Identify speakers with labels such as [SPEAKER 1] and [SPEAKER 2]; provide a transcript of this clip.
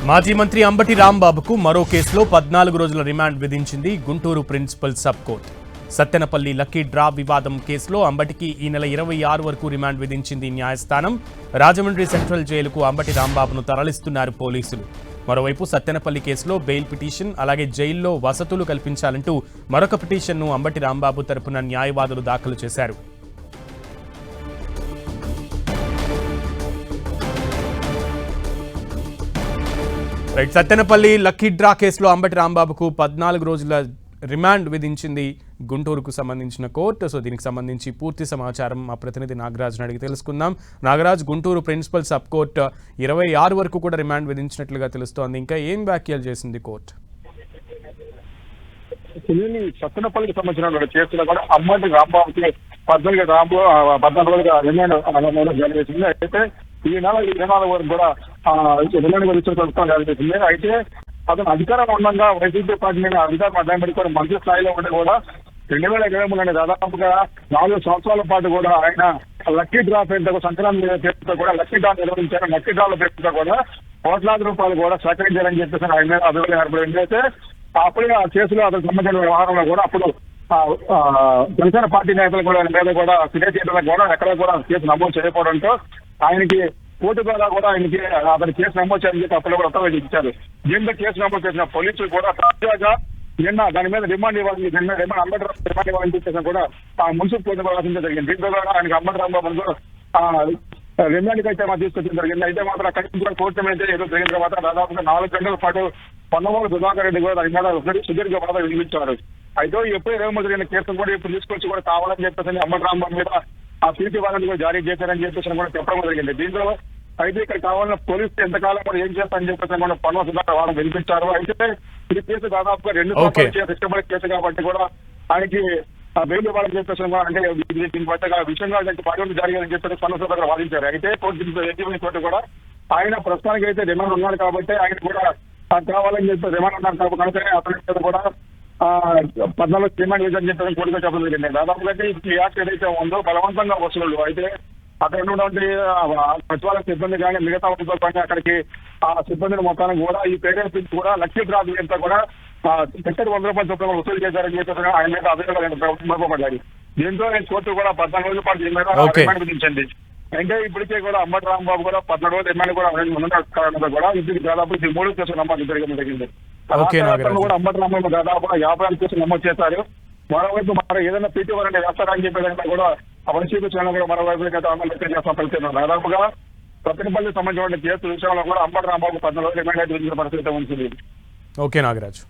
[SPEAKER 1] మాజీ మంత్రి అంబటి రాంబాబుకు మరో కేసులో 14 రోజుల రిమాండ్ విధించింది Guntur principal sub court. Sattenapalli lucky draw వివాదం కేసులో అంబటికి ఈ నెల 26 వరకు రిమాండ్ విధించింది న్యాయస్థానం. రాజమండ్రి సెంట్రల్ జైలుకు అంబటి రాంబాబును తరలిస్తున్నారు పోలీసులు. మరోవైపు సత్తెనపల్లి కేసులో బెయిల్ పిటిషన్, అలాగే జైల్లో వసతులు కల్పించాలంటూ మరొక పిటిషన్ను అంబటి రాంబాబు తరపున న్యాయవాదులు దాఖలు చేశారు. సత్తెనపల్లి లక్కీ డ్రా కేసులో అంబటి రాంబాబుకు 14 రోజుల రిమాండ్ విధించింది గుంటూరుకు సంబంధించిన కోర్టు. సో దీనికి సంబంధించి పూర్తి సమాచారం మా ప్రతినిధి నాగరాజ్ని అడిగి తెలుసుకుందాం. Nagaraj, Guntur principal sub court 26 వరకు కూడా రిమాండ్ విధించినట్లుగా తెలుస్తోంది. ఇంకా ఏం వ్యాఖ్యలు చేసింది కోర్టు?
[SPEAKER 2] సత్తెనపల్లికి సంబంధించిన కేసులో కూడా అంబటి రాంబాబుకి 14 రోజులుగా రిమాండ్ జారీ చేసింది. అయితే ఈ నెల 24 వరకు కూడా రిమాండ్ విధించిన ప్రభుత్వం జారీ చేసింది. అయితే అతను అధికారం ఉండగా వైసీపీ పార్టీ మీద అధికారం అడ్డం కూడా మంత్రి స్థాయిలో ఉంటే కూడా 2023 దాదాపుగా 4 సంవత్సరాల పాటు కూడా ఆయన లక్కీ డ్రా పేరుతో, సంక్రాంతి పేరుతో కూడా లక్కీ డ్రా నిర్వహించారు. లక్కీ డ్రాల పేరుతో కూడా కోట్లాది రూపాయలు కూడా సేకరించారని చెప్పేసి ఆయన మీద అభివృద్ధి ఏర్పడింది. అయితే అప్పుడే ఆ కేసులో అతనికి సంబంధించిన వ్యవహారంలో కూడా అప్పుడు జనసేన పార్టీ నేతలు కూడా మీద కూడా ఫిర్యాదు చేయడానికి కూడా ఎక్కడ కూడా కేసు నమోదు చేయకపోవడంతో ఆయనకి కోర్టు ద్వారా కూడా ఆయనకి అతని కేసు నమోదు చేయాలని చెప్పి అప్పుడు కూడా ఉత్తర్వులు ఇచ్చారు. దీంతో కేసు నమోదు చేసిన పోలీసులు కూడా తాజాగా నిన్న దాని మీద రిమాండ్ ఇవ్వాలని అంబటి రిమాండ్ ఇవ్వాలని చెప్పేసి కూడా మున్సిపల్ కోర్టు రాసించడం జరిగింది. దీంతో కూడా ఆయనకి అంబటి రాంబాబు రిమాండ్కి అయితే తీసుకొచ్చడం జరిగింది. అయితే మాత్రం అక్కడి నుంచి కూడా కోర్టు మీద ఏదో జరిగిన తర్వాత దాదాపుగా 4 గంటల పాటు పొన్నమూరు సుధాకర్ రెడ్డి కూడా దాని మీద సుదీర్ఘ బాధ వినిపించారు. అయితే ఎప్పుడు 23 జరిగిన కేసును కూడా ఇప్పుడు తీసుకొచ్చి కూడా కావాలని చెప్పేసి అంబటి రాంబాబు మీద ఆ సీటు వాళ్ళని కూడా జారీ చేశారని చెప్పేసి కూడా చెప్పడం జరిగింది. దీంట్లో అయితే ఇక్కడ కావాలన్న పోలీసులు ఎంతకాలం కూడా ఏం చేస్తారని చెప్పేసి కూడా పొన్నమూరు సుధాకర్ వాళ్ళని వినిపించారు. అయితే ఈ కేసు దాదాపుగా 2 సంవత్సరాలు ఇష్టపడే కేసు కాబట్టి కూడా ఆయనకి బెయిల్ ఇవ్వాలని చెప్పేసి కూడా అంటే దీని పట్ల విషయంగా పార్టీ జారీ అని చెప్పేసి పొన్నమూరు సుధాకర్ వాదించారు. అయితే కోర్టు కూడా ఆయన ప్రస్తుతానికి అయితే రిమాండ్ ఉన్నారు కాబట్టి ఆయన కూడా కావాలని చెప్పి రిమాండ్ ఉన్నారు కాబట్టి అతని కూడా 14 రిమాండ్ విధానం చెప్పడం కోర్టుగా చెప్పడం జరిగింది. దాదాపుగా ఈ యాక్ట్ ఏదైతే ఉందో బలవంతంగా వసూలు అయితే అక్కడ ఉన్నటువంటి సచివాలయ సిబ్బంది కానీ మిగతా కానీ అక్కడికి ఆ సిబ్బందిని మొత్తానికి కూడా ఈ పేరెంట్స్ కూడా లక్కీ డ్రా అంతా కూడా సెక్టర్ 100 రూపాయల చొప్పున వసూలు చేశారని చెప్పేసి ఆయన మీద అభియోగాలు. దీంతో కోర్టు కూడా 14 రోజుల పాటు దీని మీద రిమాండ్ విధించండి. అంటే ఇప్పటికే కూడా అంబటి రాంబాబు కూడా 14 రోజులు రిమాండ్ కూడా కూడా ఇంటికి దాదాపు 3 కేసులు నమోదు జరిగింది. కూడా అంబటి రాంబాబు దాదాపుగా 56 కేసులు నమోదు చేశారు. మరోవైపు మరి ఏదైనా పీటీ వారిని వేస్తారని చెప్పేదంటే కూడా వైసీపీ ఛానల్ కూడా మరోవైపు చేస్తాం. దాదాపుగా సత్తెనపల్లికి సంబంధించిన కేసు విషయంలో కూడా అంబటి రాంబాబు 14 రోజులు రిమాండ్ విధించిన పరిస్థితి ఉంటుంది.
[SPEAKER 1] ఓకే నాగరాజ్.